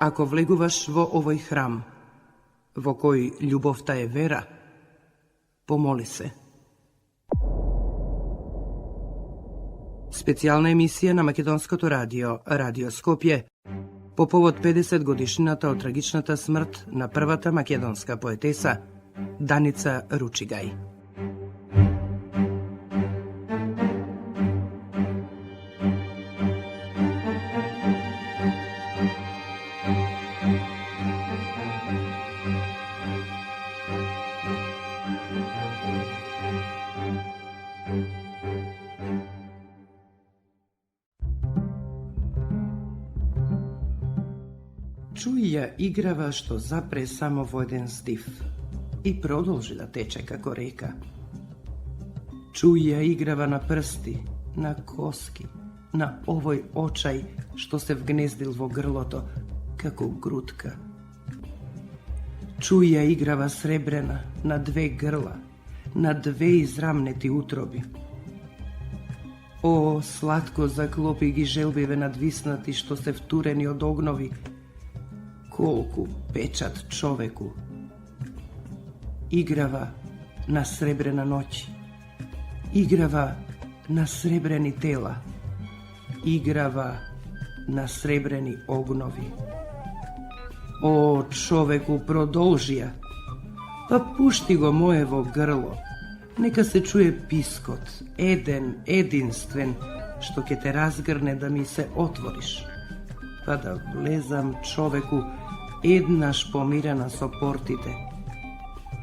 Ако влегуваш во овој храм, во кој љубовта е вера, помоли се. Специјална емисија на Македонското радио, Радио Скопје, по повод 50 годишнината од трагичната смрт на првата македонска поетеса Даница Ручигај. Чуј ја играва што запре само во еден здив и продолжи да тече како река. Чуј ја играва на прсти, на коски, на овој очај што се вгнездил во грлото како грудка. Чуј ја играва сребрена на две грла, на две израмнети утроби. О, сладко заклопи ги желбиве надвиснати што се втурени од огнови, колку печат човеку. Играва на сребрена ноќ, играва на сребрени тела, играва на сребрени огнови. О, човеку, продолжи ја, па пушти го моево грло, нека се чуе пискот, единствен, што ќе те разгрне да ми се отвориш, па да влезам, човеку, еднаш помирена со портите,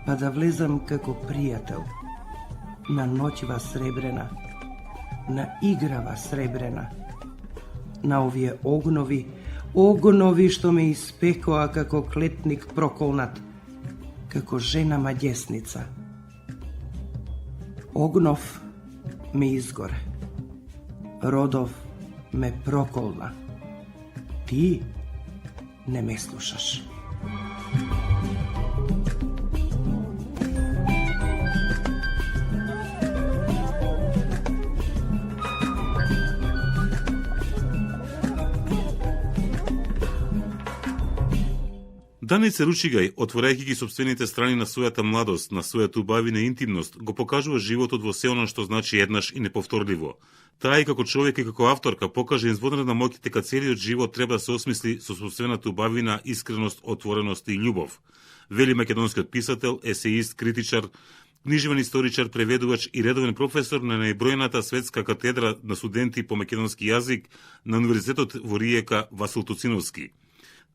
па да влезам како пријател на ноќва сребрена, на играва сребрена, на овие огнови што ме испекоа како клетник проколнат, како жена маѓесница. Огнов ме изгоре, родов ме проколна, ти не ме слушаш. Даница Ручигај, отворајќи ги сопствените страни на својата младост, на својата убавина и интимност, го покажува животот во се оно што значи еднаш и неповторливо. Таа и како човек и како авторка покажа извонредна моќ дека целиот живот треба да се осмисли со сопствената убавина, искреност, отвореност и љубов. Вели македонскиот писател, есеист, критичар, книжевен историчар, преведувач и редовен професор на најбројната светска катедра на студенти по македонски јазик на Универзитетот во Риека Васил Тоциновски.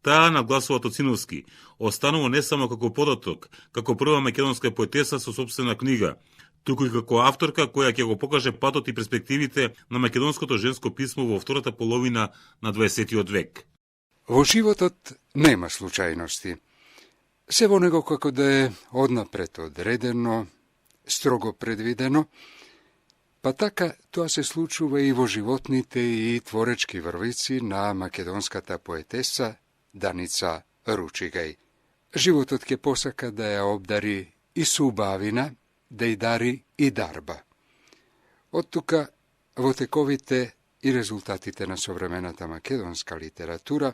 Таа, нагласува Тоциновски, останува не само како податок, како прва македонска поетеса со собствена книга, туку и како авторка која ќе го покаже патот и перспективите на македонското женско писмо во втората половина на 20. век. Во животот нема случајности. Се во него како да е однапред одредено, строго предвидено, па така тоа се случува и во животните и творечки врвици на македонската поетеса Даница Ручигај. Животот ќе посака да ја обдари и со убавина, да ја дари и дарба. Од тука, во тековите и резултатите на современата македонска литература,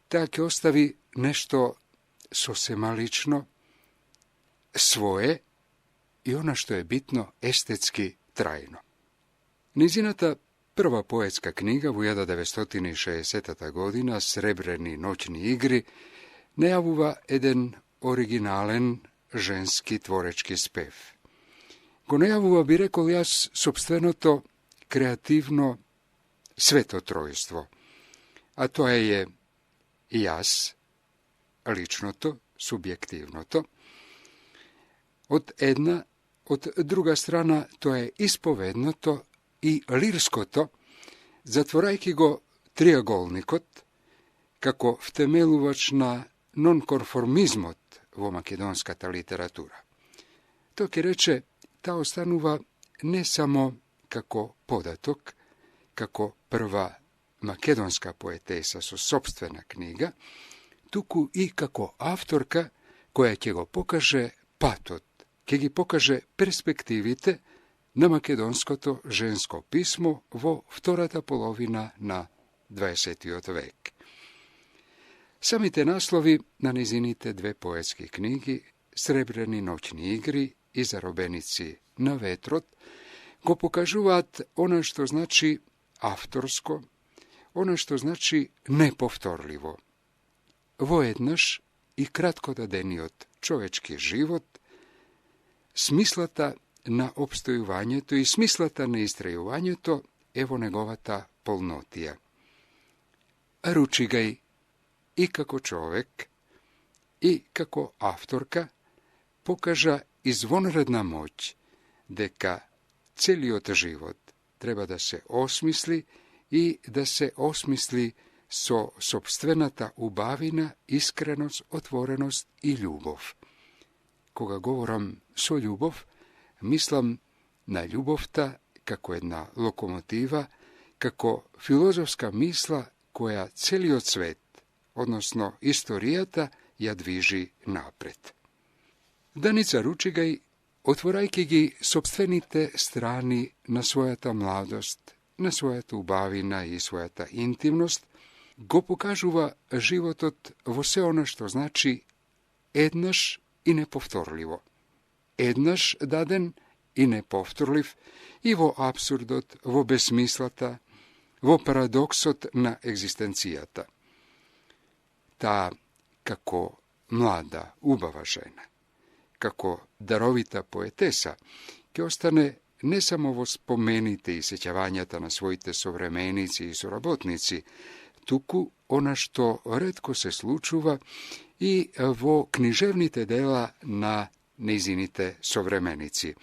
таа ќе остави нешто сосема лично, свое и она што е битно естетски трајно. Низината прва поетска книга во 1960 година, Сребрени ноќни игри, најавува еден оригинален женски творечки спев. Го најавува, би рекол јас, собственото креативно свето тројство, а тоа е јас, личното, субјективното, од една, од друга страна тоа е исповедното и лирското, затворајќи го триаголникот како втемелувач на нонконформизмот во македонската литература. Тоа ќе рече, таа останува не само како податок, како прва македонска поетеса со собствена книга, туку и како авторка која ќе го покаже патот, ќе ги покаже перспективите на македонското женско писмо во втората половина на 20. век. Sami te naslovi na nizinite dve poetske knjigi, Srebreni noćni igri i Zarobenici na vetrot, go pokažuvat ono što znači avtorsko, ono što znači nepovtorljivo. Vojednaš i kratko dadeniot čovečki život, smislata na obstojuvanjeto i smislata na istrajuvanjeto, evo negovata polnotija. Ručigaj i kako čovek, i kako avtorka pokaža izvonredna moć, deka celiot život treba da se osmisli i da se osmisli so sopstvenata ubavina, iskrenost, otvorenost i ljubov. Koga govoram so ljubov, mislim na ljubovta kako jedna lokomotiva, kako filozofska misla koja celiot svet, odnosno istorijata, ja dviži napred. Danica Ručigaj otvorajke gi sopstvenite strani na svojata mladost, na svojata ubavina i svojata intimnost, go pokažuva životot vo sve ono što znači ednaš i nepovtorljivo. Ednaš daden i nepovtorliv i vo absurdot, vo besmislata, vo paradoksot na egzistencijata. Ta kako mlada, ubava žena, kako darovita poetesa, ki ostane ne samo vo spomenite i sećavanjata na svojite sovremenici i sorabotnici, tuku ona što redko se slučuva i vo književnite dela na nizinite sovremenici.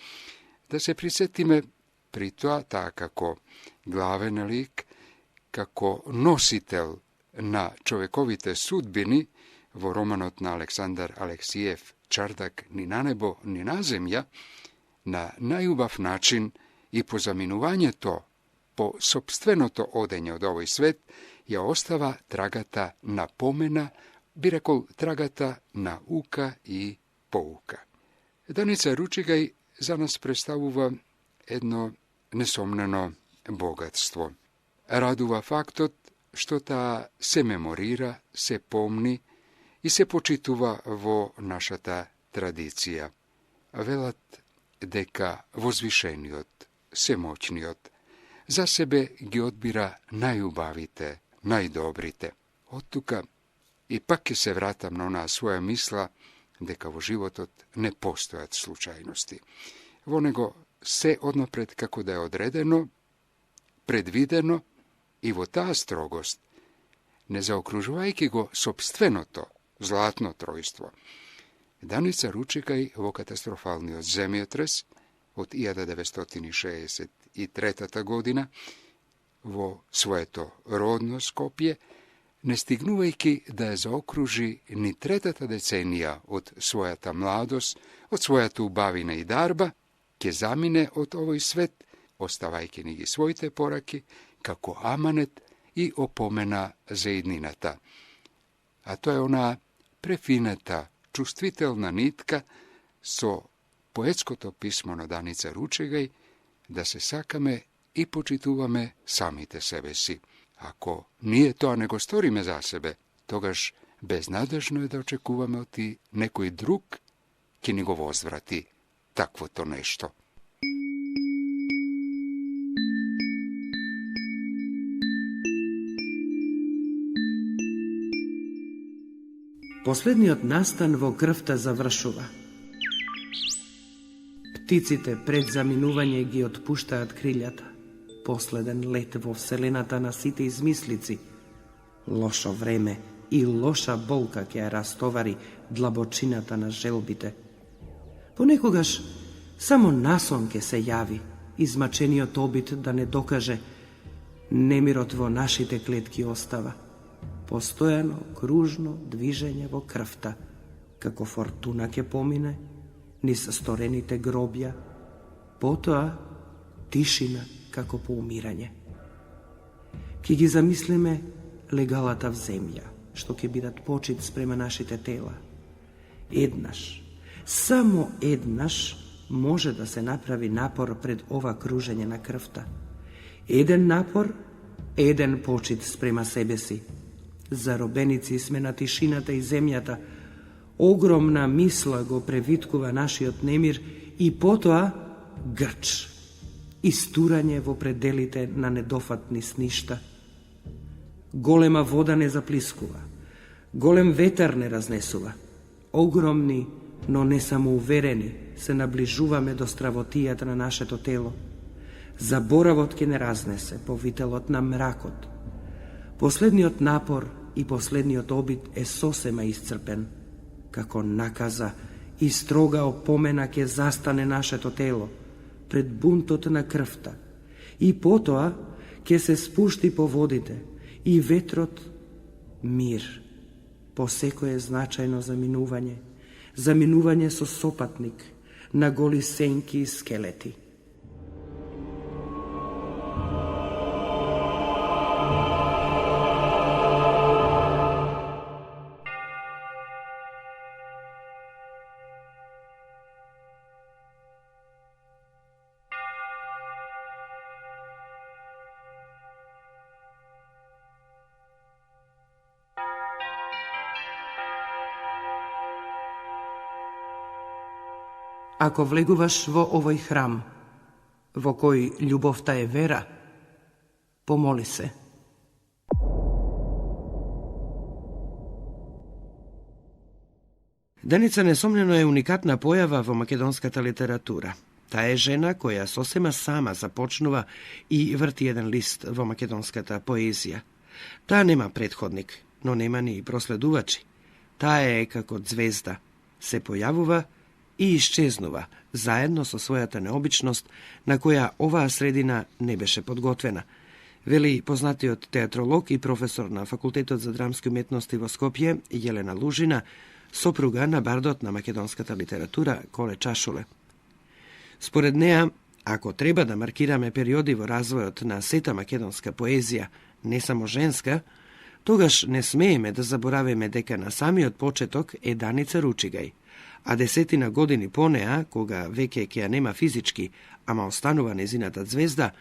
Da se prisjetime pritoa ta kako glaven lik, kako nositelj na čovekovite sudbini, vo romanot na Aleksandar Aleksijev Čardak ni na nebo, ni na zemlja, na najubav način i po zaminovanje to, po sopstveno to odenje od ovoj svet, je ostava tragata na pomena, bi rekol tragata na uka i pouka. Danica Ručigaj za nas predstavuva jedno nesomneno bogatstvo. Raduva faktot što ta se memorira, se pomni i se počituva vo našata tradicija. Velat deka vozvišeniot, semoćniot, za sebe gi odbira najubavite, najdobrite. Otuka ipak se vratam na ona svoja misla, deka vo životot ne postojat slučajnosti. Vo nego se odnapred kako da je odredeno, predvideno i vo ta strogost ne zaokružuvajki go sopstveno to, zlatno trojstvo. Danica Ručigaj vo katastrofalni od zemljotres od 1963. godina vo svoje to rodno Skopje, ne stignuvajki da je zaokruži ni tretata decenija od svojata mladost, od svojata ubavina i darba, ke zamine od ovoj svet, ostavajki nigi svojte poraki, kako amanet i opomena zajedninata. A to je ona prefineta, čustvitelna nitka so poetsko to pismo na Danica Ručigaj, da se sakame i počituvame samite sebe si. Ako nije to, a nego storime za sebe, togaž beznadežno je da očekuvame od ti nekoj drug, ki ni go vozvrati takvo to nešto. Последниот настан во крвта завршува. Птиците пред заминување ги отпуштаат крилјата. Последен лет во вселената на сите измислици. Лошо време и лоша болка ќе ја растовари длабочината на желбите. Понекогаш само насон ќе се јави, измачениот обид да не докаже, немирот во нашите клетки остава. Постојано, кружно движење во крвта, како фортуна ќе помине, низ сторените гробја, потоа тишина како поумирање. Ке ги замислиме легалата в земја, што ќе бидат почит спрема нашите тела. Еднаш, само еднаш може да се направи напор пред ова кружење на крвта. Еден напор, еден почит спрема себе си. Заробеници сме на тишината и земјата. Огромна мисла го превиткува нашиот немир и потоа грч. Истурање во пределите на недофатни сништа. Голема вода не заплискува. Голем ветер не разнесува. Огромни, но не самоуверени, се наближуваме до стравотијата на нашето тело. Заборавот ке не разнесе по вителот на мракот. Последниот напор и последниот обид е сосема iscrpen. Како наказа и строга опомена ке застане нашето тело пред бунтот на крвта. И потоа ке се спушти по водите и ветрот мир. По секое значајно заминување со сопатник на голи сенки и скелети. Ако влегуваш во овој храм, во кој љубовта е вера, помоли се. Даница несомнено е уникатна појава во македонската литература. Таа е жена која сосема сама започнува и врти еден лист во македонската поезија. Таа нема претходник, но нема ни проследувачи. Таа е како звезда, се појавува и исчезнува, заедно со својата необичност, на која оваа средина не беше подготвена. Вели познатиот театролог и професор на Факултетот за драмски уметности во Скопје, Јелена Лужина, сопруга на бардот на македонската литература Коле Чашуле. Според неа, ако треба да маркираме периоди во развојот на сета македонска поезија, не само женска, тогаш не смееме да заборавиме дека на самиот почеток е Даница Ручигај, а 10 години по неа, кога веќе ќе ја нема физички, ама останува незината звезда,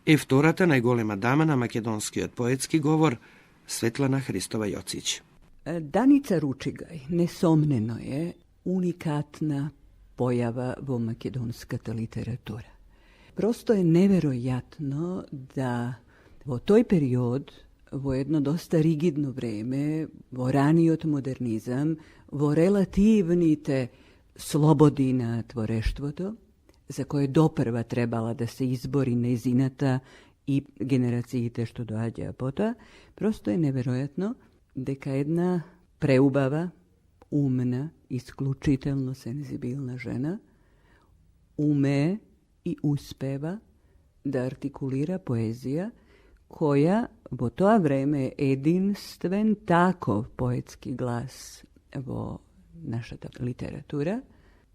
е втората најголема дама на македонскиот поетски говор, Светлана Христова Јоцич. Даница Ручигај несомнено е уникатна појава во македонската литература. Просто е неверојатно да во тој период, во едно доста ригидно време, во раниот модернизам, во релативните слободи на творештвото, за кое допрва требала да се избори незината и генерациите што доаѓаа потоа, просто е неверојатно дека една преубава, умна, исклучително сензибилна жена умее и успева да артикулира поезија која во тоа време е единствен таков поетски глас во нашата литература,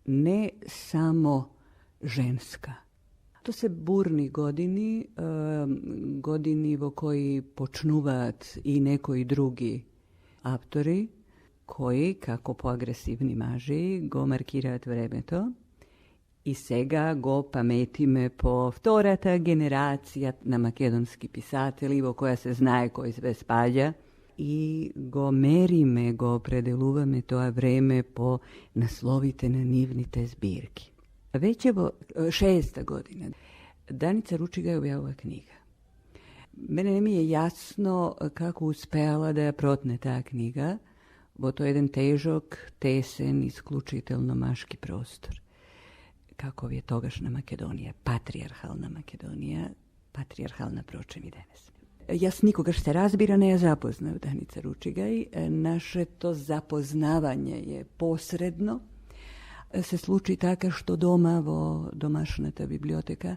не само женска. То се бурни години, години во кои почнуваат и некои други автори, кои, како поагресивни мажи, го маркираат времето и сега го паметиме по втората генерација на македонски писатели, во која се знае кој све спаѓа, и го мериме, го определуваме тоа време по насловите на нивните збирки. Веќе во 6-та година Даница Ручигај објавува книга. Мене не ми е јасно како успеала да ја протне таа книга во тој еден тежок, тесен, исклучително машки простор. Каков е тогашна Македонија, патриархална Македонија, патриархална прочем и денес. Јас никогаш се разбира не ја запознав Даница Ручигај. Нашето запознавање е посредно. Се случи така што дома во домашната библиотека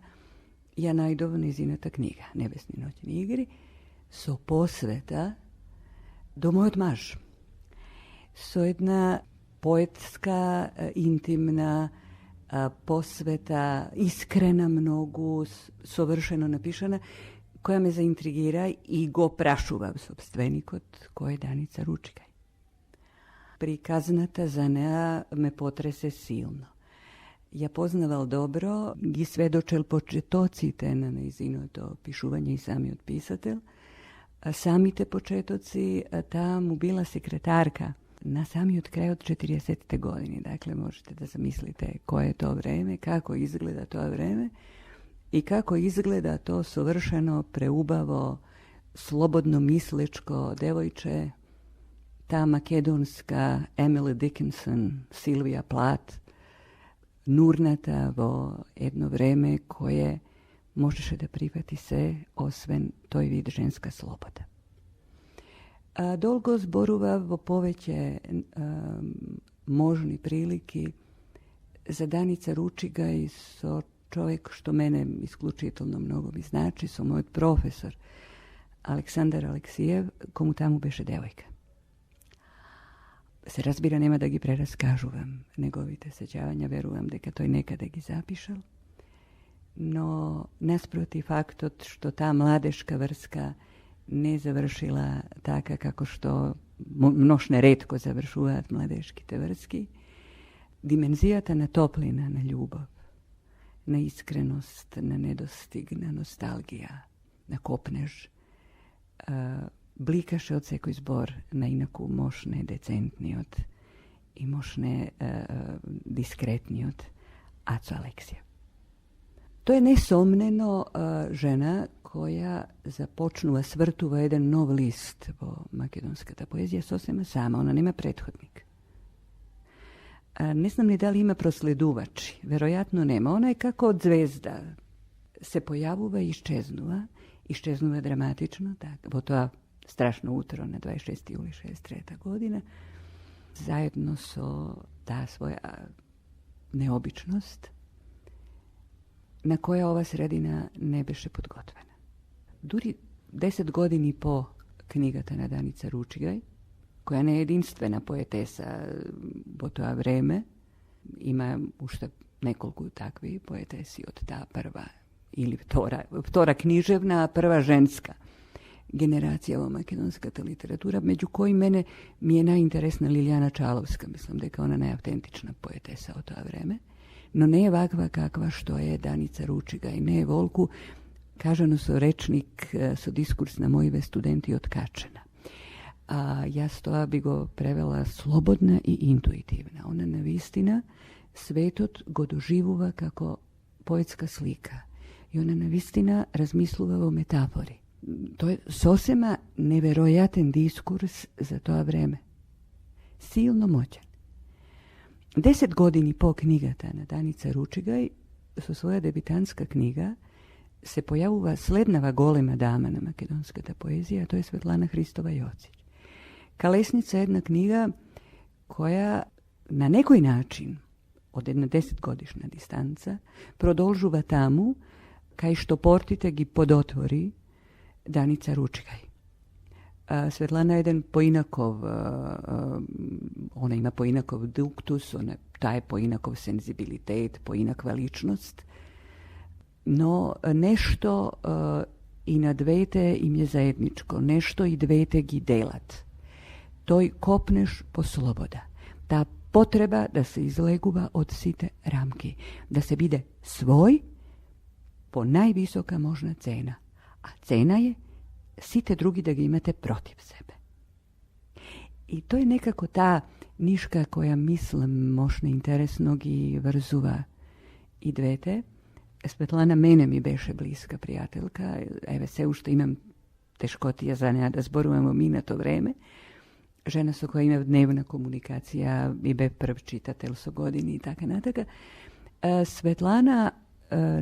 ја најдов незината книга Небесни ноќни игри со посвета до мојот маж. Со една поетска, интимна посвета, искрена многу, совршено напишана, која ме заинтригира и го прашував собственикот кој е Даница Ручигај. Приказната за неа ме потресе силно. Ја познавал добро, ги сведочел почетоците на нејзиното пишување и самиот писател, sami te početoci, ta mu bila sekretarka na sami od kraja od 40. godine. Dakle, možete da zamislite koje je to vreme, kako izgleda to vreme i kako izgleda to savršeno preubavo, slobodno mislečko devojče, ta makedonska Emily Dickinson, Silvija Plath, nurnata vo jedno vreme koje možeš da prihvati se osven toj vid ženska sloboda. Dolgo zboruva vo poveće možni priliki za Danica Ručigaj so čovjek što mene isključitelno mnogo mi znači, so moj profesor Aleksandar Aleksijev, komu tamo beše devojka. Se razbira, nema da gi preraskažu vam negovite sećavanja, verujem deka to i nekada gi zapišal. No, nasproti faktot što ta mladeška vrska ne završila taka kako što mnošne redko završuvat mladeški te vrski, dimenzijata na toplina, na ljubav, na iskrenost, na nedostig, na nostalgija, na kopnež, blikaše od sekoj zbor na inaku mošne decentnijot i mošne diskretnijot Aco Aleksija. To je nesomneno žena koja započnuva svrtuva jedan nov list vo makedonska ta poezija sosema sama, ona nema prethodnik. Ne znam ni da li ima prosleduvači, verojatno nema. Ona je kako od zvezda se pojavuva i iščeznuva dramatično, vo to strašno utro na 26. juli 63. godina, zajedno so ta svoja neobičnost na koja ova sredina ne beše podgotvena. Duri 10 godini po knjigata na Danica Ručigaj, koja ne je jedinstvena poetesa po to vreme, ima ušte nekoliko takvi poetesi od ta prva ili vtora književna, a prva ženska generacija ova makedonska ta literatura, među kojim mi je najinteresna Liljana Čalovska, mislim da je kao ona najautentična poetesa od to vreme, no ne je vakva kakva što je Danica Ručigaj, ne je volku, kažano so rečnik, so diskurs na mojive studenti otkačena. A ja stoja bi go prevela slobodna i intuitivna. Ona navistina svetot go doživuva kako poetska slika. I ona navistina razmisluva o metafori. To je sosema neverojaten diskurs za to vreme. Silno moćan. 10 godini po knjigata na Danica Ručigaj su svoja debitanska knjiga se pojavuva slednava golema dama na makedonska ta poezija, a to je Svetlana Hristova Jocić. Kalesnica je jedna knjiga koja na nekoj način, od jedna 10-godišnja distanca, prodolžuva tamu kaj što portite gi podotvori Danica Ručigaj. Svetlana je jedan poinakov, ona ima poinakov duktus, ona taj poinakov senzibilitet, poinakva ličnost, no nešto i na dvete im je zajedničko, nešto i dvete gi delat. Toj kopneš po sloboda. Ta potreba da se izleguva od site ramki, da se bide svoj po najvisoka možna cena. A cena je site drugi da ga imate protiv sebe. I to je nekako ta niška koja mislim mošne interesnog i vrzuva i dvete. Svetlana mene mi beše bliska prijateljka, eve se u što imam teškotija za ne da zborujemo mi na to vreme. Žena su koja ima dnevna komunikacija i be prv čitatelj so godini i taka nataka. Svetlana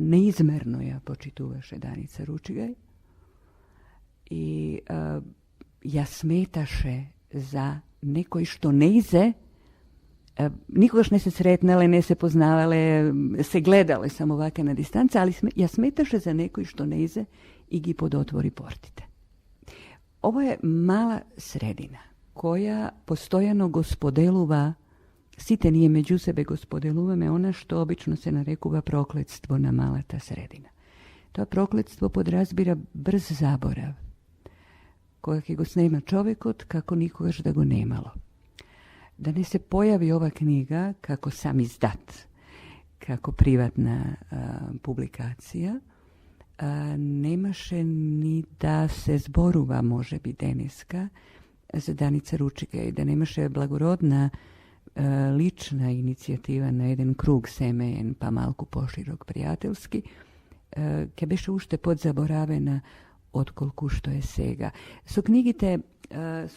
neizmerno ja počituvaše Danica Ručigaj i ja smetaše za nekoj što ne ize, nikogaš ne se sretnale, ne se poznavale, se gledale samo ovake na distanci, ali ja smetaše za nekoj što ne ize i gi podotvori portite. Ovo je mala sredina koja postojano gospodeluva, site nije među sebe gospodeluva me ona što obično se narekuva prokletstvo na mala ta sredina. To prokletstvo podrazbira brz zaborav, kojeg je go snema čovjek od kako nikogaš da go nemalo. Da ne se pojavi ova knjiga kako sam izdat, kako privatna publikacija, nemaše ni da se zboruva može biti deneska za Danica Ručiga i da nemaše blagorodna lična inicijativa na jedan krug semejen pa malku poširok prijateljski, ke beše ušte podzaboravena odkolku što je sega. So knjigite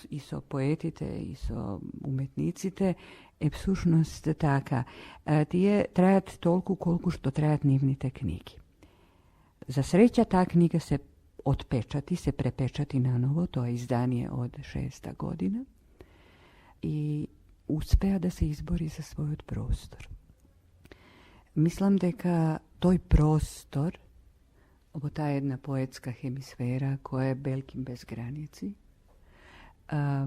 i so poetite i so umetnicite epsušnost taka. Tije trajat toliko koliko što trajat nivnite knjigi. Za sreća ta knjiga se otpečati, se prepečati na novo, to je izdanje od 6. godina i uspeja da se izbori za svoj prostor. Mislim deka toj prostor, ovo ta jedna poetska hemisfera koja je belkim bez granici,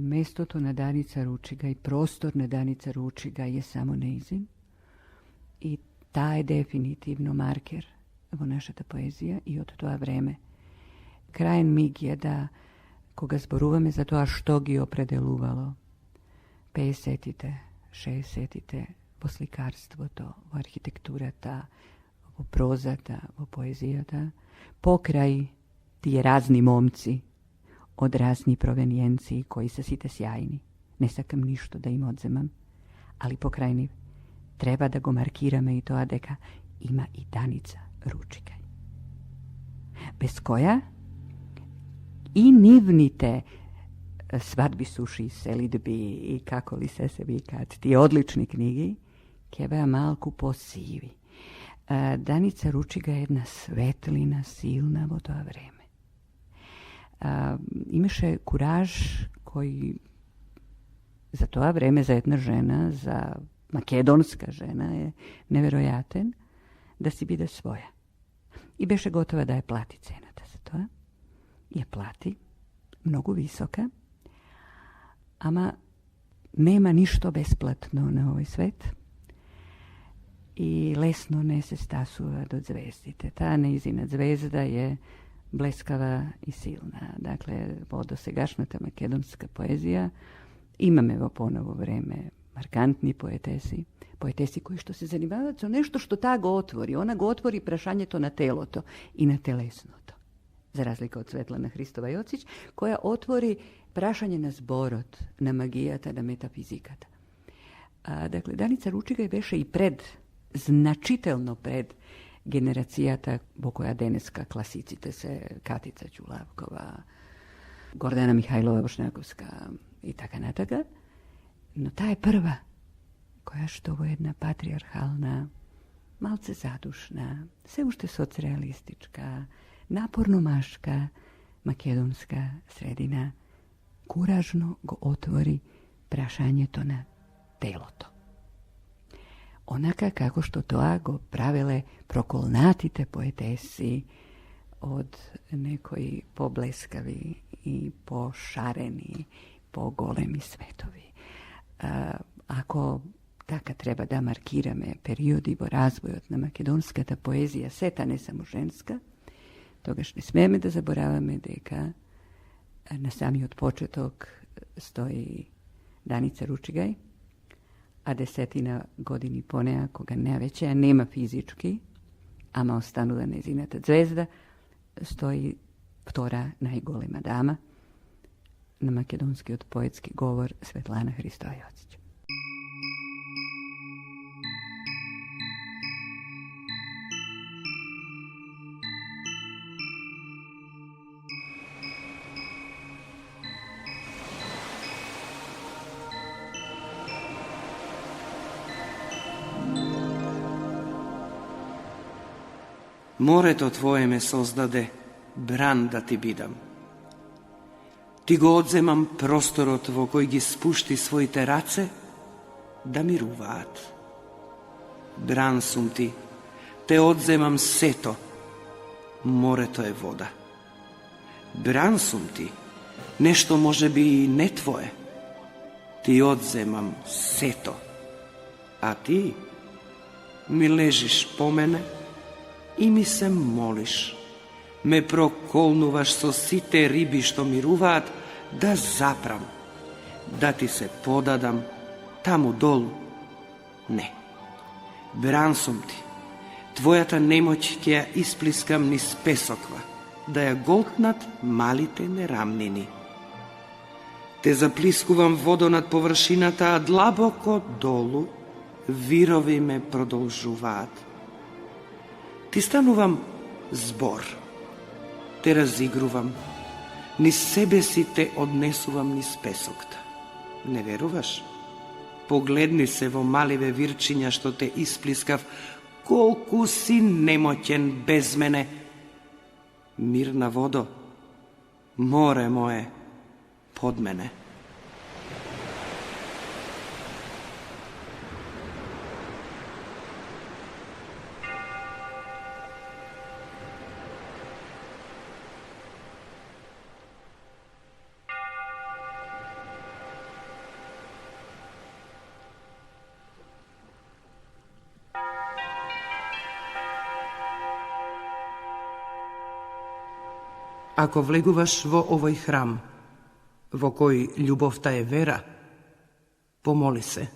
mesto to na Danica Ručiga i prostor na Danica Ručiga je samo neizin i ta je definitivno marker vo naša ta poezija i od toa vreme. Krajen mig je da koga zboruvame za to, a što gi opredeluvalo 50-te, 60-te, vo slikarstvo to, vo arhitektura ta, vo proza ta, vo poezija ta, pokraj tije razni momci od razni provenijenciji koji se site sjajni. Ne sakam ništo da im odzemam, ali pokrajni treba da go markirame i to adeka ima i Danica Ručiga. Bez koja i nivnite svadbi suši, selidbi i kako li se vikat, ti odlični knjigi, keba malku posivi. Danica Ručiga je jedna svetlina, silna vo to vreme. Imaše kuraž koji za to vreme, za jedna žena, za makedonska žena je neverojaten da si bide svoja. I beše gotova da je plati cenata za to. Je plati, mnogo visoka, ama nema ništo besplatno na ovaj svet i lesno ne se stasuva do zvezdite. Ta neizina zvezda je bleskava i silna. Dakle, vodosegašnata makedonska poezija imame evo ponovo vreme markantni poetesi koji što se zanimavaju o nešto što ta go otvori. Ona go otvori prašanje to na telo to i na telesno to. Za razliku od Svetlana Hristova Jocić, koja otvori prašanje na zborot, na magijata, na metafizikata. Dakle, Danica Ručiga je beše i značitelno pred generacijata vo koja deneska klasicite se Katica Ćulavkova, Gordana Mihajlova Bošnjakovska i taka nataka. No ta je prva koja što ovo jedna patrijarhalna, malce zadušna, sve ušte socrealistička, naporno maška, makedonska sredina, kuražno go otvori prašanje to na telo to. Onaka kako što to go pravile prokolnatite poetesi od nekoj pobleskavi i pošareni, pogolemi svetovi. Ako taka treba da markirame periodi vo razvoju na makedonska ta poezija seta ne samo ženska, togaž ne smeme da zaboravame deka na sami od početok stoji Danica Ručigaj, a 10 godini ponea koga ne veće, nema fizički, ama ostanula nezinata zvezda, stoji vtora najgolema dama, na makedonski od poetski govor Svetlana Hristova Jocić. Morето Tvoje me sozdaде, bran da Ti bidam. Ti go odzemam prostorot vo koji gi spušti svojite race, da miruvaat. Bran sum Ti, te odzemam seto, morето je voda. Bran sum Ti, nešto može bi i ne Tvoje, Ti odzemam seto, a Ti mi ležiš po mene i mi se moliš, me prokolnuvaš so site ribi što miruvat, da zapram, da Ti se podadam tamo dolu. Ne, bran sum Ti, Твојата немоќ ќе ја исплискам низ песоква, да ја голтнат малите нерамнини. Те заплискувам водо над површината, а длабоко долу вирови ме продолжуваат. Ти станувам збор, те разигрувам, низ себе си те однесувам низ песокта. Не веруваш? Погледни се во маливе вирчиња што те исплискав, колку си немоќен без мене. Мирна водо, море мое, под мене. Ако влегуваш во овој храм, во кој љубовта е вера, помоли се.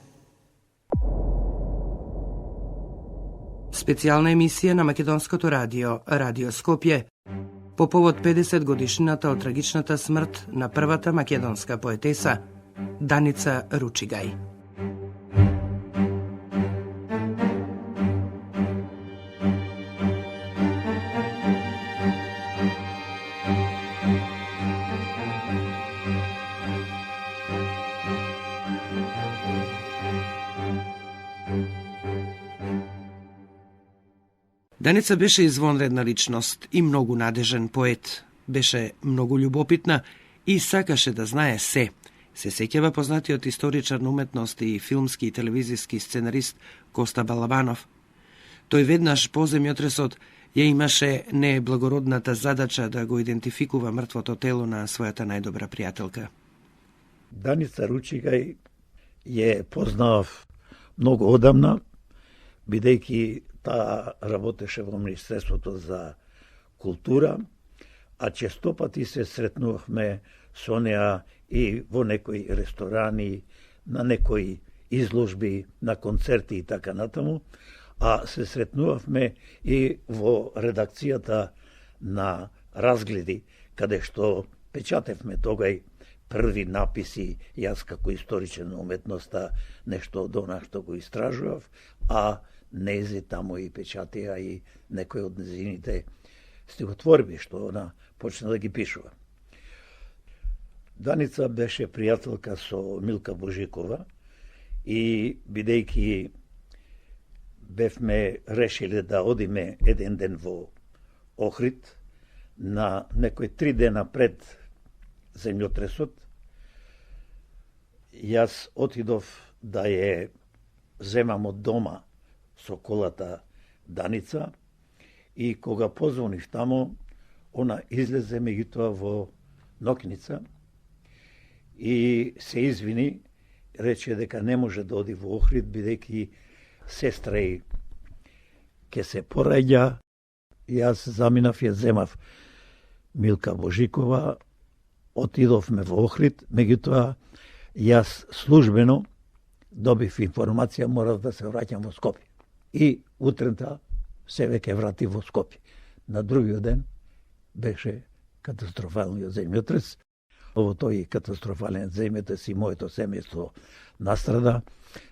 Специјална емисија на Македонското радио, Радио Скопје, по повод 50 годишнината од трагичната смрт на првата македонска поетеса Даница Ручигај. Даница беше извонредна личност и многу надежен поет. Беше многу љубопитна и сакаше да знае се. Се сеќава познатиот историчар на уметност и филмски и телевизиски сценарист Коста Балабанов. Тој веднаш по земјотресот ја имаше неблагородната задача да го идентификува мртвото тело на својата најдобра пријателка. Даница Ручигај ја познав многу одамна, бидејќи таа работеше во Министерството за култура, а честопати се сретнувавме со неа и во некои ресторани, на некои изложби, на концерти и така натаму, а се сретнувавме и во редакцијата на Разгледи, каде што печатевме тогај први написи, јас како историчен на уметноста, нешто од она што го истражував, а нези таму и печатија и некои од незините стихотворби што она почна да ги пишува. Даница беше пријателка со Милка Божикова и бидејќи бевме решиле да одиме еден ден во Охрид на некои 3 дена пред земјотресот, јас отидов да ја земам од дома со колата Даница и кога позвонив тамо, она излезе меѓутоа во ноќница и се извини, рече дека не може да оди во Охрид, бидејќи сестра и ке се пораѓа. Јас заминав, ја земав Милка Божикова, отидовме во Охрид, меѓутоа јас службено добив информација, морав да се враќам во Скопје. И утрента се веќе врати во Скопје. На другиот ден беше катастрофалниот земјотрес. Во тој катастрофален земјотрес и моето семејство настрада.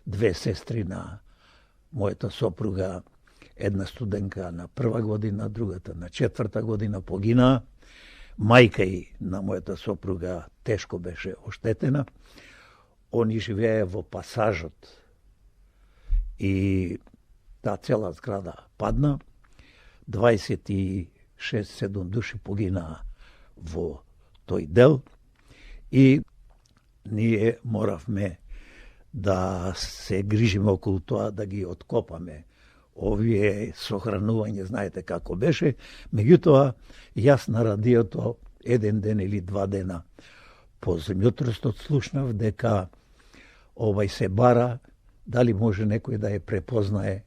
2 сестри на мојата сопруга, една студентка на 1 година, другата на 4 година погинаа. Мајка и на мојата сопруга тешко беше оштетена. Они живееја во пасажот и таа цела зграда падна. 26-7 души погинаа во тој дел и ние моравме да се грижиме околу тоа да ги откопаме. Овие сохранување, знаете како беше. Меѓутоа, јас на радиото 1 ден или 2 дена по земјотресот слушнав дека се бара дали може некој да ја препознае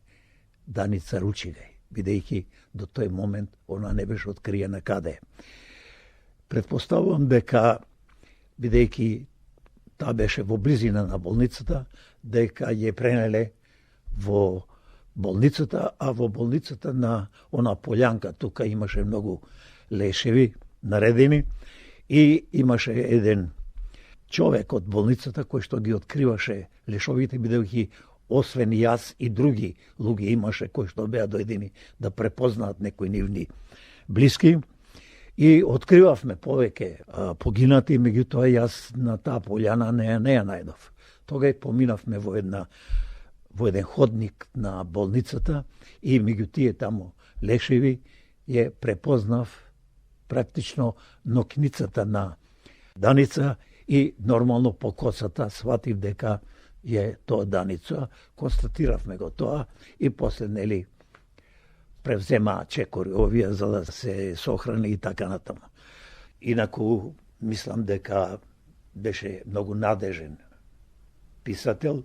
Даница Ручигај, бидејќи до тој момент она не беше откриена каде. Предпоставувам дека, бидејќи таа беше во близина на болницата, дека ја пренеле во болницата, а во болницата на она полјанка, тука имаше многу лешеви наредени и имаше еден човек од болницата кој што ги откриваше лешовите, бидејќи освен јас и други луѓе имаше кои што беа дојдени да препознаат некои нивни блиски. И откривавме повеќе погинати, меѓутоа јас на таа полјана не ја најдов. Тога поминавме во еден ходник на болницата и меѓу тие таму лешеви ја препознав практично нокницата на Даница и нормално по косата сватив дека е тоа Даница. Констатиравме го тоа и после превзема чекори овие за да се сохрани и така натаму. Инаку мислам дека беше многу надежен писател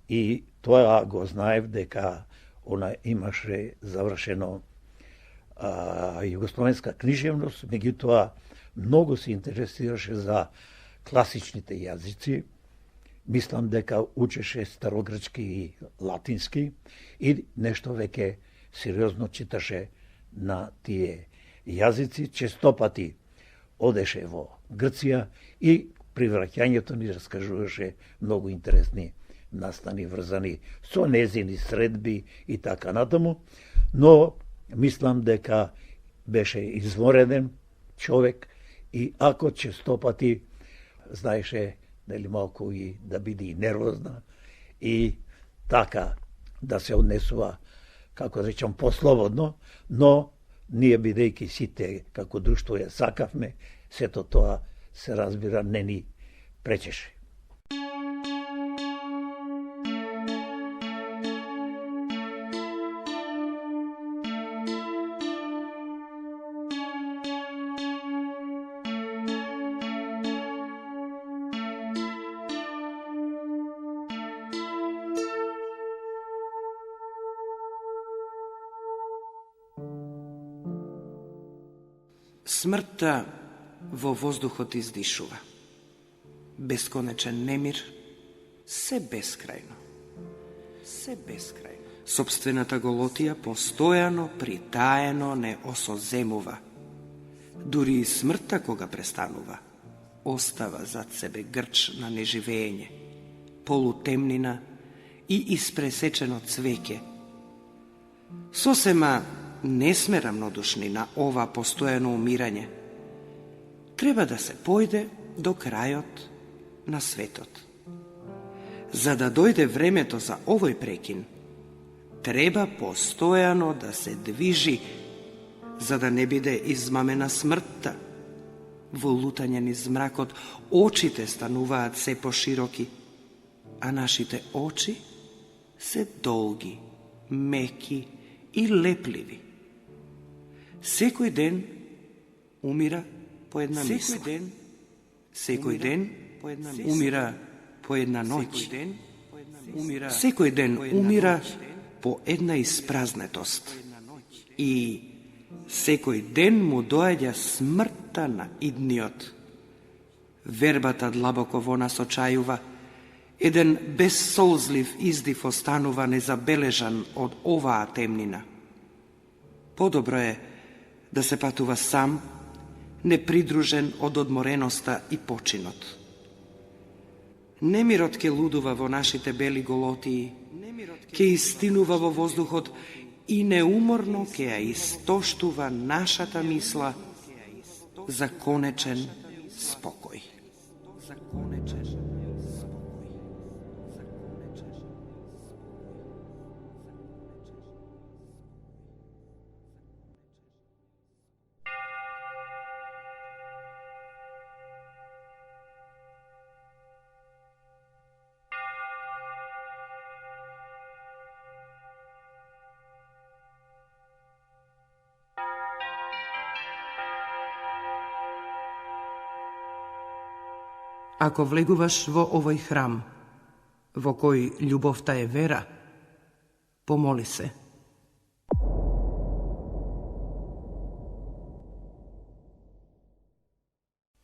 и тоа го знаев дека она имаше завршено југословенска книжевност, меѓутоа многу се интересираше за класичните јазици. Мислам дека учеше старогрчки и латински и нешто веќе сериозно читаше на тие јазици. Честопати одеше во Грција и при враќањето ни раскажуваше многу интересни настани врзани со незини средби и така натаму, но мислам дека беше извореден човек и ако честопати знаеше малку и да биде и нервозна и така да се однесува, како да речам, послободно, но ние бидејќи сите како друштво ја сакавме, сето тоа се разбира не ни пречеше. Смртта во воздухот издишува. Бесконечен немир, се бескрајно. Се бескрајно. Собствената голотија постојано, притаено не осоземува. Дури и смртта кога престанува, остава зад себе грч на неживење, полутемнина и испресечено цвеќе. Сосема не сме рамнодушни на ова постојано умирање. Треба да се појде до крајот на светот. За да дојде времето за овој прекин, треба постојано да се движи, за да не биде измамена смртта. Во лутање низ мракот, очите стануваат се пошироки, а нашите очи се долги, меки и лепливи. Секој ден умира по една мисла. Секој ден умира по една ноќ. Секој ден умира по една испразнетост. И секој ден му доаѓа смртта на идниот. Вербата длабоко во нас очајува. Еден безсолзлив издив останува незабележан од оваа темнина. Подобро е да се патува сам, непридружен од одмореноста и починот. Немирот ке лудува во нашите бели голотии, ке истинува во воздухот и неуморно ке ја истоштува нашата мисла за конечен спокој. Ако влегуваш во овој храм, во кој љубовта е вера, помоли се.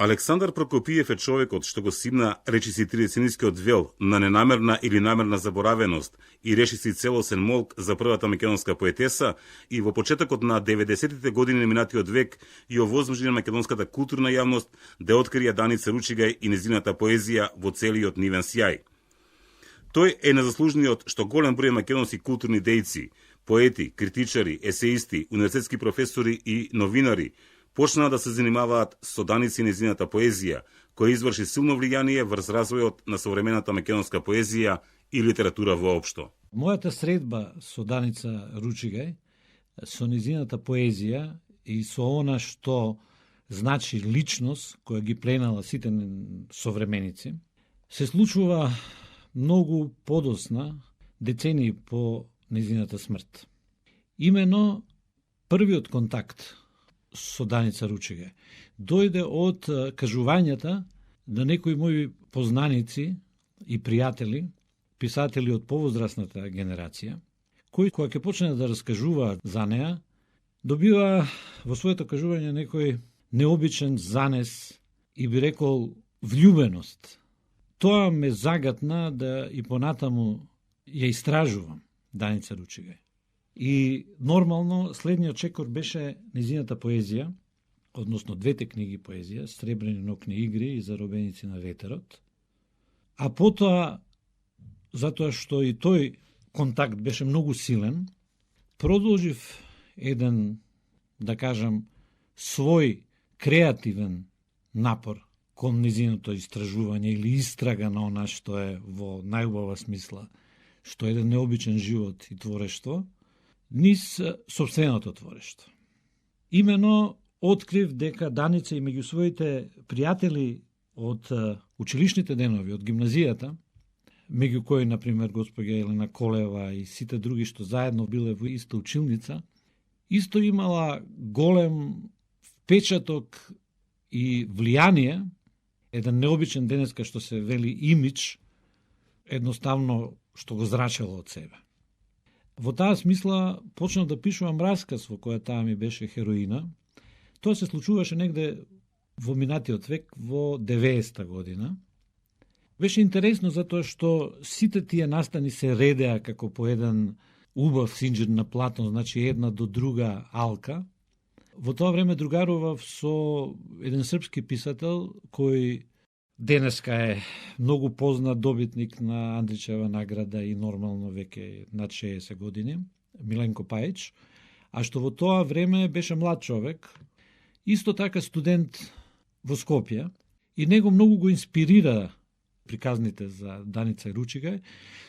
Александар Прокопиев е човекот што го симна речиси тридесенискиот вел на ненамерна или намерна заборавеност и речиси целосен молк за првата македонска поетеса и во почетокот на 90-тите години на минатиот век ја овозможи на македонската културна јавност да открија Даница Ручигај и незината поезија во целиот нивен сјај. Тој е незаслужниот што голем број македонски културни дејци, поети, критичари, есеисти, универзитетски професори и новинари почнаа да се занимаваат со Даница и незината поезија, која изврши силно влијание врз развојот на современата македонска поезија и литература воопшто. Мојата средба со Даница Ручигај, со незината поезија и со она што значи личност која ги пленала сите современици, се случува многу подосна, децении по незината смрт. Имено првиот контакт со Даница Ручигај дојде од кажувањата на некои мои познаници и пријатели, писатели од повозрасната генерација, кои кога ќе почне да раскажуваат за неа, добива во своето кажување некој необичен занес и би рекол влюбеност. Тоа ме загатна да и понатаму ја истражувам Даница Ручигај. И нормално следниот чекор беше незината поезија, односно двете книги поезија, Сребрени нокни игри и Заробеници на ветерот. А потоа, затоа што и тој контакт беше многу силен, продолжив еден, да кажам, свој креативен напор кон незиното истражување или истрага на она што е во најубава смисла, што е еден необичен живот и творештво, низ собственото творештво. Имено открив дека Даница и меѓу своите пријатели од училишните денови, од гимназијата, меѓу кои, например, госпоѓа Елена Колева и сите други што заедно биле во иста училница, исто имала голем впечаток и влијание, еден необичен денеска што се вели имидж, едноставно што го зрачело од себе. Во таа смисла почнав да пишувам расказ во која таа ми беше хероина. Тоа се случуваше негде во минатиот век, во 90-та година. Беше интересно затоа што сите тие настани се редеа како по еден убав синџир на Платон, значи една до друга алка. Во тоа време другарував со еден српски писател кој денеска е многу познат добитник на Андричева награда и нормално веќе над 60 години, Миленко Пајич, а што во тоа време беше млад човек, исто така студент во Скопје, и него многу го инспирира приказните за Даница Ручигај,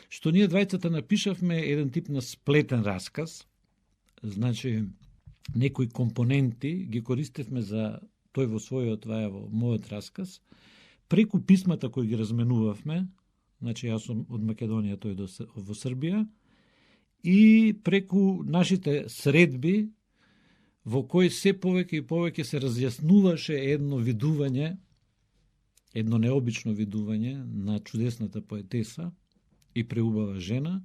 што ние двајцата напишавме еден тип на сплетен расказ, значи некои компоненти ги користевме за тој во својот, тоа е во мојот расказ, преку писмата кои ги разменувавме, значи јас сум од Македонија, тој во Србија, и преку нашите средби, во кои се повеќе и повеќе се разјаснуваше едно видување, едно необично видување на чудесната поетеса и преубава жена,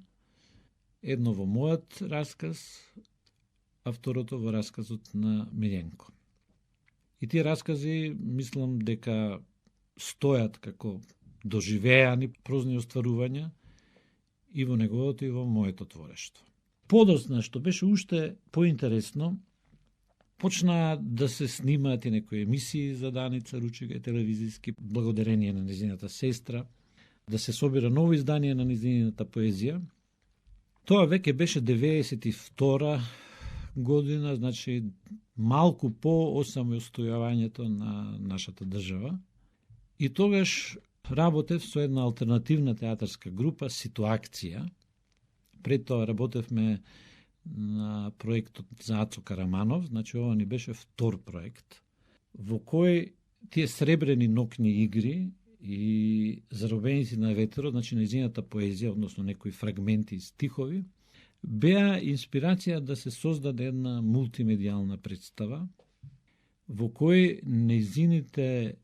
едно во мојот расказ, а второто во расказот на Милјенко. И тие раскази, мислам дека стојат како доживеани прозни остварувања и во неговото и во моето творештво. Подосна, што беше уште поинтересно, почна да се снимаат и некои емисии за Даница Ручигај телевизиски, благодарение на незината сестра, да се собира ново издание на незината поезија. Тоа веќе беше 92 година, значи малку по осамостојувањето на нашата држава. И тогаш работев со една алтернативна театарска група Ситуакција. Пред тоа работевме на проектот за Ацо Караманов, значи ова ни беше втор проект, во кој тие Сребрени нокни игри и Заробеници на ветерот, значи незината поезија, односно некои фрагменти и стихови, беа инспирација да се создаде една мултимедијална представа, во кој незините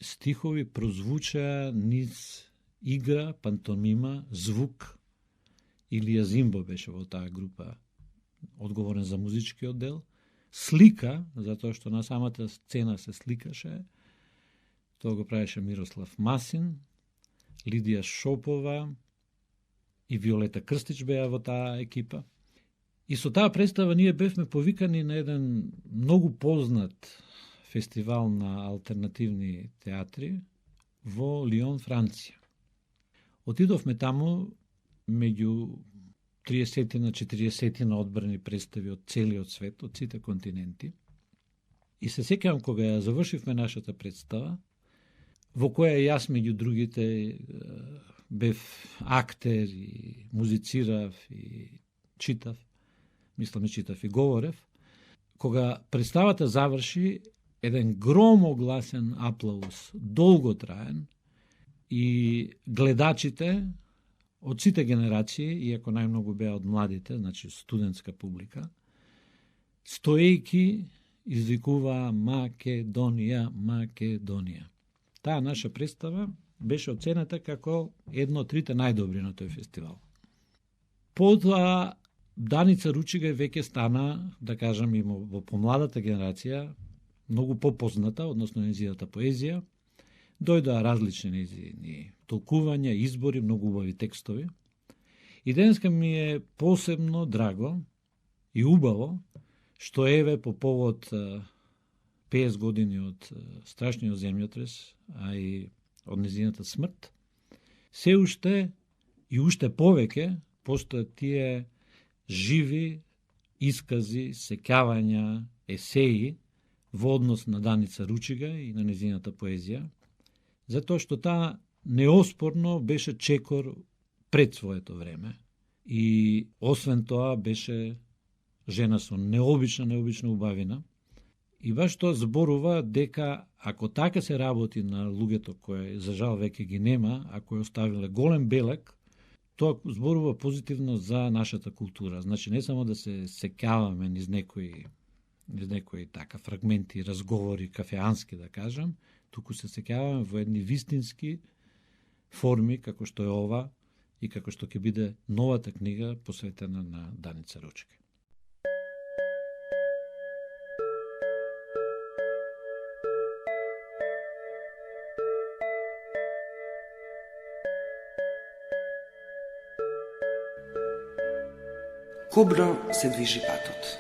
стихови прозвучаа низ игра, пантомима, звук. Илија Зимбо беше во таа група, одговорен за музичкиот дел, слика, затоа што на самата сцена се сликаше, Тоа го правеше Мирослав Масин, Лидија Шопова и Виолета Крстич беа во таа екипа. И со таа представа ние бевме повикани на еден многу познат фестивал на алтернативни театри во Лион, Франција. Отидовме таму меѓу 30 на 40 на одбрани представи од целиот свет, од сите континенти. И се сеќавам кога ја завршивме нашата представа, во која јас меѓу другите бев актер и музицирав и читав, читав и говорев, кога представата заврши, еден громогласен аплауз, долго траен, и гледачите од сите генерации, иако најмногу беа од младите, значи студентска публика, стоејки извикуваа Македонија, Македонија. Таа наша представа беше оценета како едно од трите најдобри на тој фестивал. Потоа Даница Ручигај веќе стана, да кажам, и во помладата генерација, многу попозната, односно нејзината поезија, дојдоа различни нејзини толкувања, избори, многу убави текстови. И денеска ми е посебно драго и убаво што еве по повод 50 години од страшниот земјотрес, а и од нејзината смрт, се уште и уште повеќе постојат тие живи искази, сеќавања, есеи во однос на Даница Ручигај и на нејзината поезија, затоа што таа неоспорно беше чекор пред своето време. И освен тоа беше жена со необична убавина. И баш тоа зборува дека ако така се работи на луѓето кои за жал веќе ги нема, а кои оставиле голем белег, тоа зборува позитивно за нашата култура. Значи не само да се сеќаваме низ некои така фрагменти, разговори кафеански да кажам, туку се сеќаваме во едни вистински форми како што е ова и како што ќе биде новата книга посветена на Даница Ручигај. Кобно се движи патот.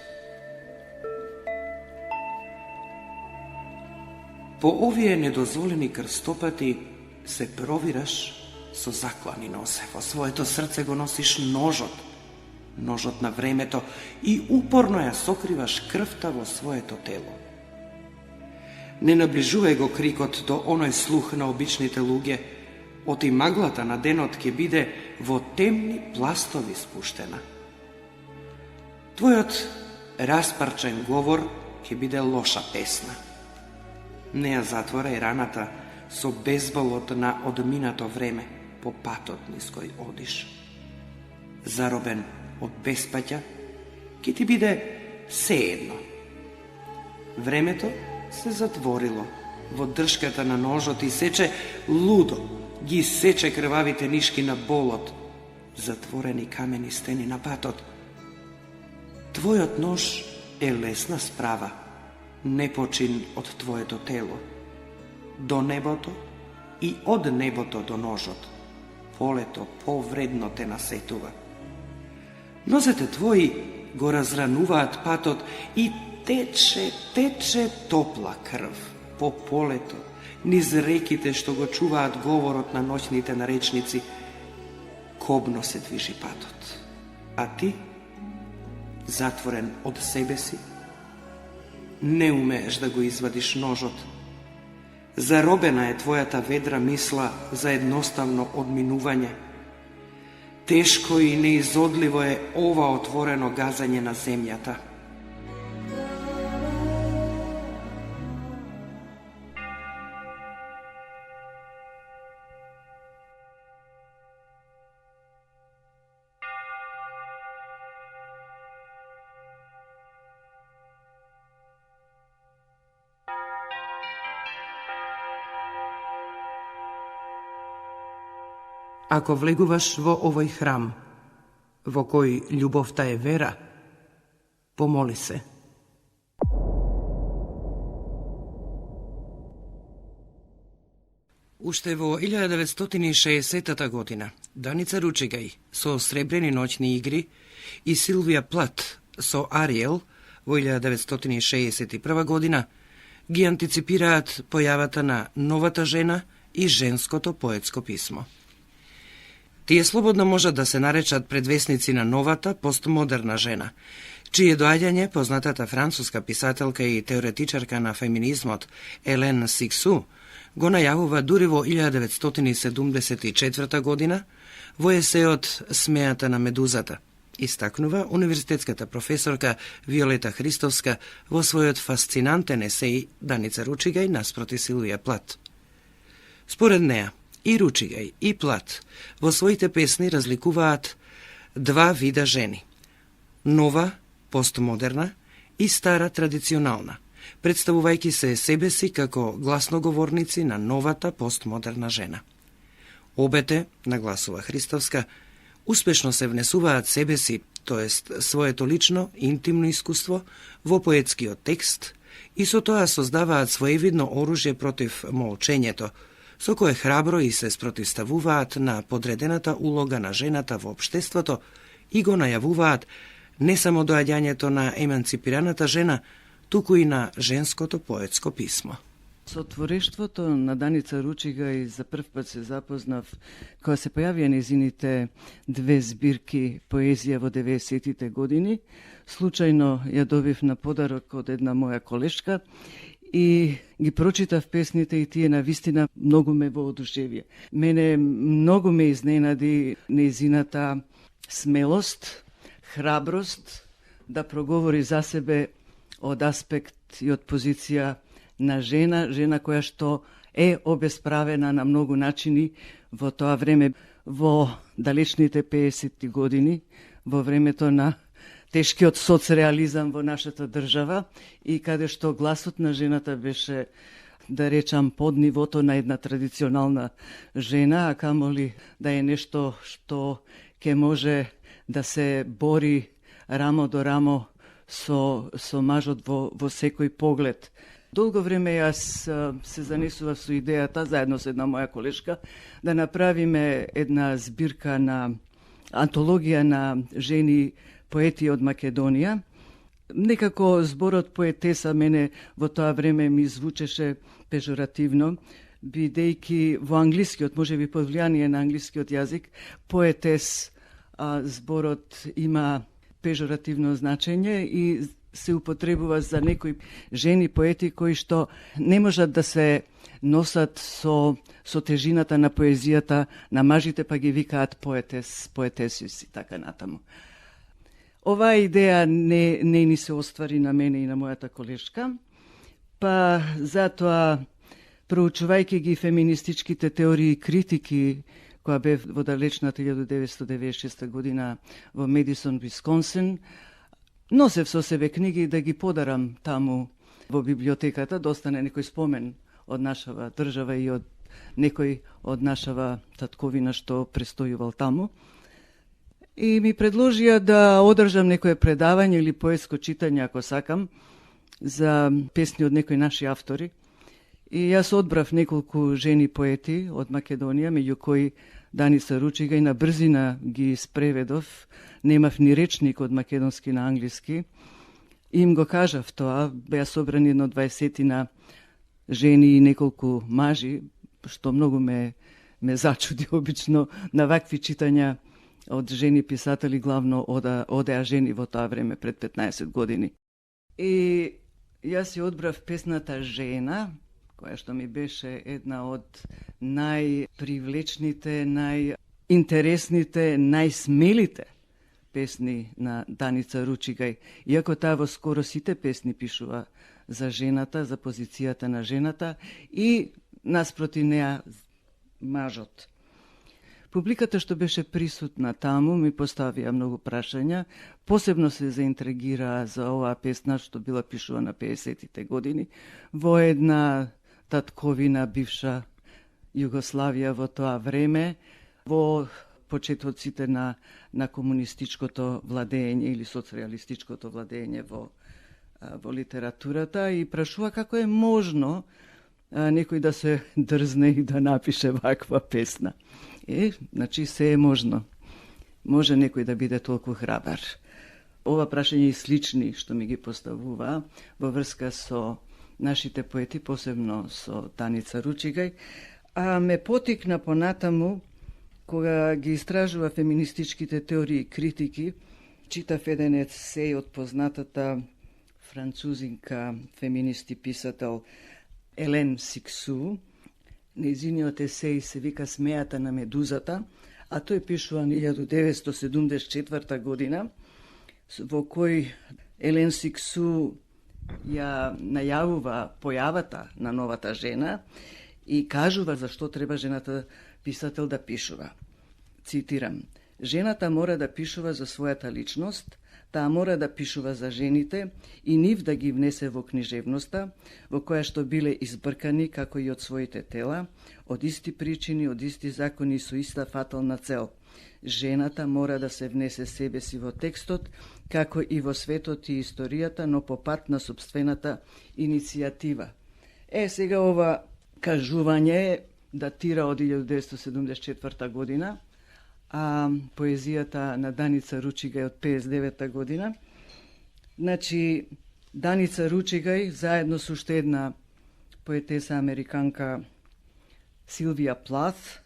По овие недозволени крстопати се провираш со заклани носе. Во своето срце го носиш ножот на времето, и упорно ја сокриваш крвта во своето тело. Не наближувај го крикот до оној слух на обичните луѓе, оти маглата на денот ќе биде во темни пластови спуштена. Твојот распарчен говор ќе биде лоша песна. Не ја затворај раната со безболот на одминато време по патот низ кој одиш. Заробен од беспаќа, ќе ти биде сеедно. Времето се затворило во дршката на ножот и сече лудо, ги сече крвавите нишки на болот, затворени камени стени на патот. Твојот нож е лесна справа, не почин од твоето тело. До небото и од небото до ножот, полето повредно те насетува. Нозете твои го разрануваат патот и тече топла крв по полето, низ реките што го чуваат говорот на ноќните наречници. Кобно се движи патот, а ти, затворен од себе си, не умееш да го извадиш ножот. Заробена е твојата ведра мисла за едноставно одминување. Тешко и неизодливо е ова отворено газање на земјата. Ако влегуваш во овој храм, во кој љубовта е вера, помоли се. Уште во 1960 година Даница Ручигај со Сребрени ноќни игри и Силвија Плат со Ариел во 1961 година ги антиципираат појавата на новата жена и женското поетско писмо. Тие слободно можат да се наречат предвесници на новата постмодерна жена, чие доаѓање познатата француска писателка и теоретичарка на феминизмот Елен Сиксу го најавува дури во 1974 година во есеот Смејата на медузата, истакнува универзитетската професорка Виолета Христовска во својот фасцинантен есеј Даница Ручигај наспроти Силвија Плат. Според неа, и Ручигај и Плат во своите песни разликуваат два вида жени: нова, постмодерна и стара, традиционална, представувајќи се себе си како гласноговорници на новата постмодерна жена. Обете, нагласува Христовска, успешно се внесуваат себе си, тоест своето лично, интимно искуство, во поетскиот текст и со тоа создаваат своевидно оружје против молчењето, со кое храбро и се спротивставуваат на подредената улога на жената во општеството и го најавуваат не само доаѓањето на еманципираната жена, туку и на женското поетско писмо. Со творештвото на Даница Ручигај за прв пат се запознав кога се појавија незините две збирки поезија во 90-тите години. Случајно ја добив на подарок од една моја колешка и ги прочитав песните и тие навистина многу ме воодушевија. Мене многу ме изненади незината смелост, храброст да проговори за себе од аспект и од позиција на жена која што е обесправена на многу начини во тоа време, во далечните 50-ти години, во времето на тешкиот соцреализам во нашата држава и каде што гласот на жената беше, да речам, под нивото на една традиционална жена, а камоли да е нешто што ќе може да се бори рамо до рамо со мажот во секој поглед. Долго време јас се занесував со идејата, заедно со една моја колешка, да направиме една збирка на антологија на жени поети од Македонија. Некако зборот поетеса мене во тоа време ми звучеше пежоративно, бидејќи во англискиот, можеби под влијание на англискиот јазик, поетес зборот има пежоративно значење и се употребува за некои жени поети кои што не можат да се носат со тежината на поезијата на мажите, па ги викаат поетесис и така натаму. Оваа идеја не ни се оствари на мене и на мојата колешка, па затоа, проучувајќи ги феминистичките теории и критики, која бев во далечната 1996 година во Медисон, Висконсин, носев со себе книги да ги подарам таму во библиотеката, да остане некој спомен од нашава држава и од некој од нашава татковина што престојувал таму. И ми предложија да одржам некое предавање или поетско читање, ако сакам, за песни од некои наши автори. И јас одбрав неколку жени поети од Македонија, меѓу кои Даница Ручигај, на брзина ги спреведов, немав ни речник од македонски на англиски. И им го кажав тоа, беа собрани едно 20 жени и неколку мажи, што многу ме зачуди обично на вакви читања од жени писатели, главно одеа жени во тоа време пред 15 години. И јас ја одбрав песната Жена, која што ми беше една од најпривлечните, најинтересните, најсмелите песни на Даница Ручигај. Иако таа во скоро сите песни пишува за жената, за позицијата на жената и наспроти неа мажот. Публиката што беше присутна таму ми поставија многу прашања, посебно се заинтригираа за оваа песна што била пишувана 50-тите години во една татковина бивша Југославија во тоа време, во почетоците на комунистичкото владење или соцреалистичкото владење во литературата, и прашува како е можно некој да се дрзне и да напише ваква песна. Значи се е можно. Може некој да биде толку храбар. Ова прашање и слични што ми ги поставува во врска со нашите поети, посебно со Даница Ручигај, а ме потикна понатаму кога ги истражува феминистичките теории и критики. Читав еден есеј од познатата французинка феминист и писател Елен Сиксу. Нејзиниот есеј се вика Смејата на медузата, а тој пишува 1974 година, во кој Елен Сиксу ја најавува појавата на новата жена и кажува зашто треба жената писател да пишува. Цитирам: жената мора да пишува за својата личност, таа мора да пишува за жените и нив да ги внесе во книжевноста, во која што биле избркани како и од своите тела, од исти причини, од исти закони со иста фатална цел. Жената мора да се внесе себе си во текстот, како и во светот и историјата, но по пат на собствената иницијатива. Сега ова кажување датира од 1974 година, а поезијата на Даница Ручигај од 59 година. Значи, Даница Ручигај заедно со уште една поетеса американка Силвија Плаth,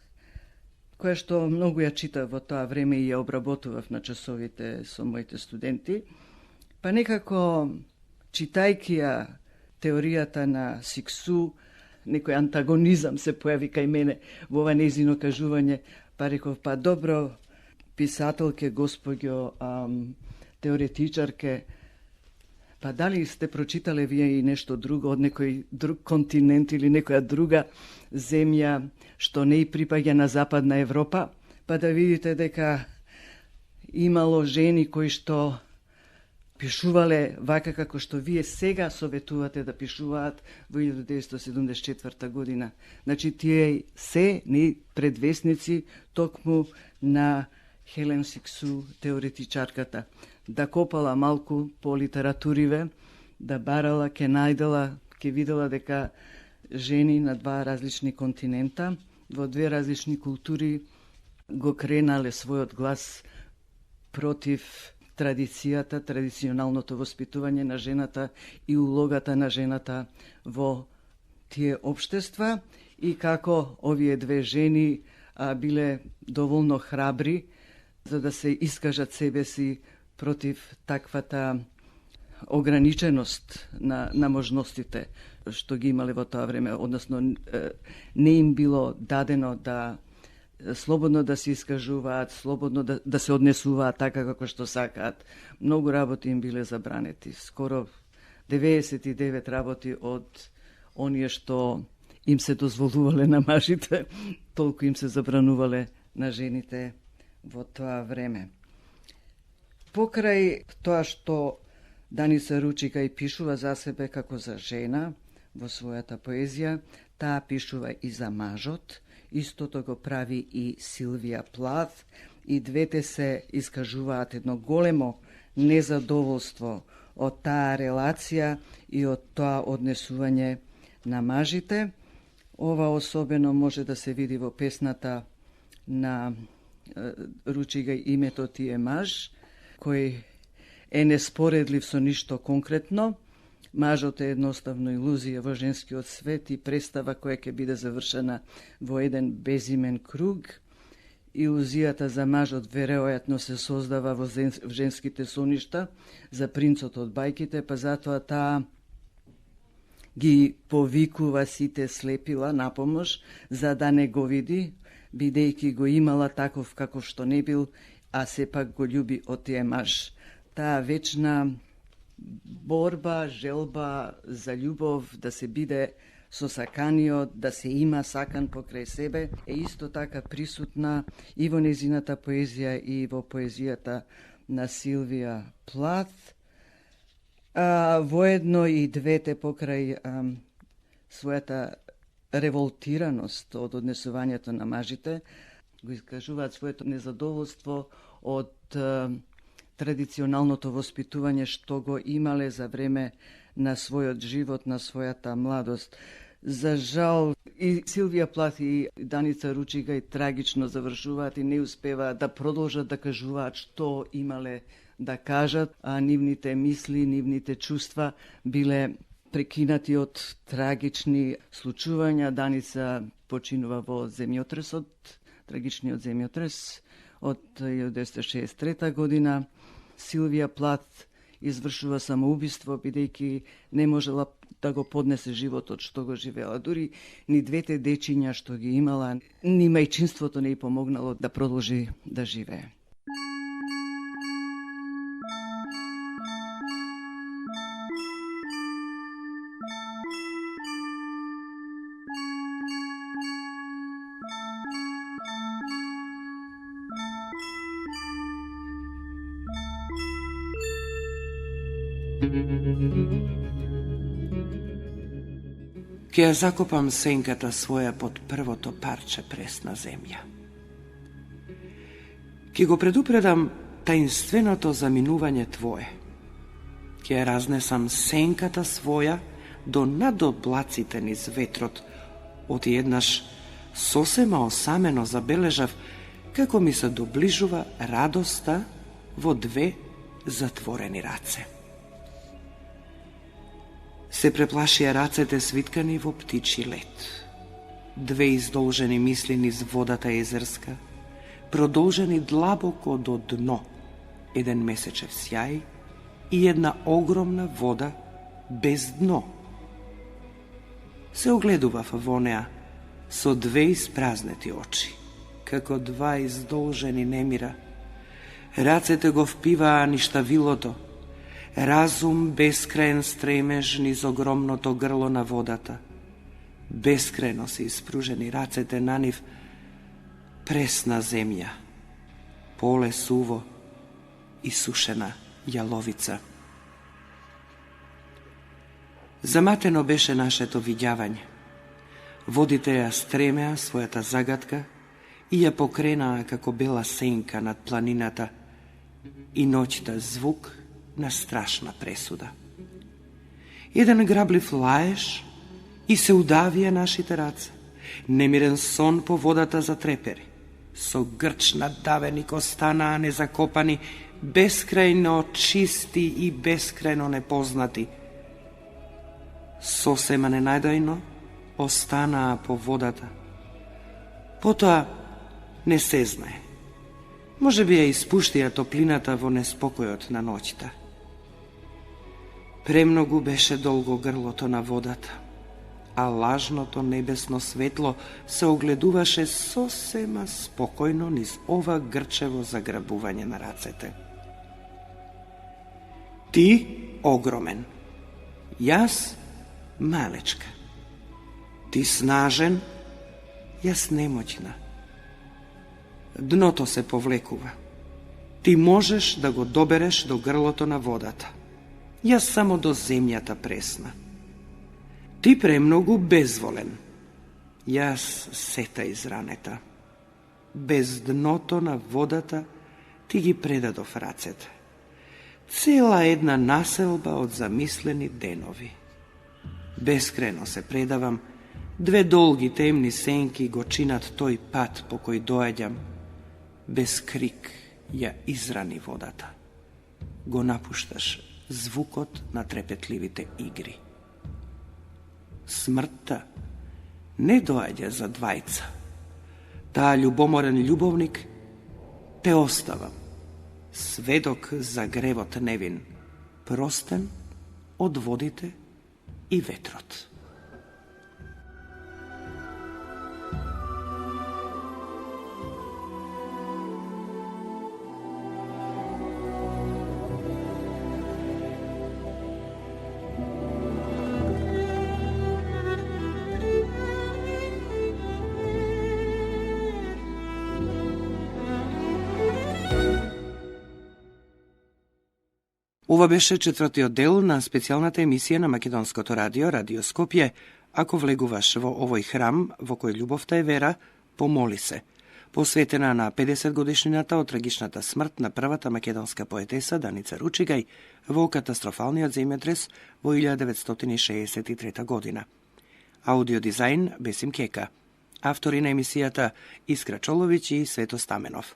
која што многу ја читав во тоа време и ја обработував на часовите со моите студенти, па некако читајќи ја теоријата на Сиксу, некој антагонизам се појави кај мене во ова нејзино кажување, па реков, па добро, писателке, господјо, теоретичарке, па дали сте прочитале вие и нешто друго од некој друг континент или некоја друга земја што не и припаѓа на Западна Европа, па да видите дека имало жени кои што пишувале вака како што вие сега советувате да пишуваат во 1974 година. Значи, тие се не предвесници токму на Хелен Сиксу, теоретичарката. Да копала малку по литературиве, да барала, ке најдела, ке видела дека жени на два различни континента, во две различни култури го кренале својот глас против традицијата, традиционалното воспитување на жената и улогата на жената во тие општества и како овие две жени биле доволно храбри за да се искажат себе си против таквата ограниченост на можностите што ги имале во тоа време, односно не им било дадено да слободно да се искажуваат, слободно да се однесуваат така како што сакаат. Многу работи им биле забранети. Скоро 99 работи од оние што им се дозволувале на мажите, толку им се забранувале на жените во тоа време. Покрај тоа што Даница Ручигај пишува за себе како за жена во својата поезија, таа пишува и за мажот. Истото го прави и Силвија Плаth, и двете се искажуваат едно големо незадоволство од таа релација и од тоа однесување на мажите. Ова особено може да се види во песната на Ручигај "Името ти е маж", кој е неспоредлив со ништо конкретно. Мажот е едноставно илузија во женскиот свет и представа која ќе биде завршена во еден безимен круг. Илузијата за мажот веројатно се создава во женските соништа за принцот од бајките, па затоа таа ги повикува сите слепила на помош за да не го види, бидејќи го имала таков каков што не бил, а сепак го љуби од тие маж. Таа вечна борба, желба за љубов, да се биде со саканиот, да се има сакан покрај себе, е исто така присутна и во незината поезија и во поезијата на Силвија Плаth. Воедно и двете покрај својата револтираност од однесувањето на мажите, го искажуваат своето незадоволство од традиционалното воспитување што го имале за време на својот живот, на својата младост. За жал, и Силвија Плат и Даница Ручигај трагично завршуваат и не успеваат да продолжат да кажуваат што имале да кажат, а нивните мисли, нивните чувства биле прекинати од трагични случувања. Даница починува во земјотресот, трагичниот земјотрес од 1963 година. Силвија Плат извршува самоубиство, бидејќи не можела да го поднесе животот што го живеела. Дури ни двете дечиња што ги имала, ни мајчинството не ѝ помогнало да продолжи да живее. Ке ја закопам сенката своја под првото парче пресна земја. Ке го предупредам таинственото заминување твое. Ке ја разнесам сенката своја до надоблаците низ ветрот. Оти еднаш сосема осамено забележав како ми се доближува радоста во две затворени раце. Се преплашија рацете свиткани во птичи лет. Две издолжени мисли низ водата езерска, продолжени длабоко до дно, еден месечев сјај и една огромна вода без дно. Се огледував во неа со две испразнети очи, како два издолжени немира. Рацете го впиваа ништавилото, разум бескраен стремеж низ огромното грло на водата. Бескрајно се испружени рацете на нив, пресна земја, поле суво и сушена јаловица. Заматено беше нашето видјавање. Водите ја стремеа својата загадка и ја покренаа како бела сенка над планината и ноќта звук на страшна пресуда. Еден граблив лаеш и се удавија нашите раце. Немирен сон по водата затрепери. Со грч надавени останаа незакопани, бескрајно чисти и бескрајно непознати. Сосема ненајдајно останаа по водата. Потоа не се знае. Може би ја испуштија топлината во неспокојот на ноќта. Премногу беше долго грлото на водата, а лажното небесно светло се огледуваше сосема спокојно низ ова грчево заграбување на рацете. Ти огромен, јас малечка. Ти снажен, јас немоќна. Дното се повлекува. Ти можеш да го добереш до грлото на водата. Јас само до земјата пресна. Ти премногу безволен. Јас сета изранета. Без дното на водата ти ги предадов рацете. Цела една населба од замислени денови. Бескрајно се предавам, две долги темни сенки го чинат тој пат по кој доаѓам. Без крик ја израни водата. Го напушташ звукот на трепетливите игри. Смртта не доаѓа за двајца. Таа љубоморен љубовник те оставам. Сведок за гревот невин, простен од водите и ветрот. Ова беше четвртиот дел на специјалната емисија на Македонското радио, Радио Скопје. Ако влегуваш во овој храм, во кој љубовта е вера, помоли се. Посветена на 50 годишнината од трагичната смрт на првата македонска поетеса Даница Ручигај во катастрофалниот земјотрес во 1963 година. Аудиодизајн Бесим Кека. Автори на емисијата Искра Чоловиќ и Свето Стаменов.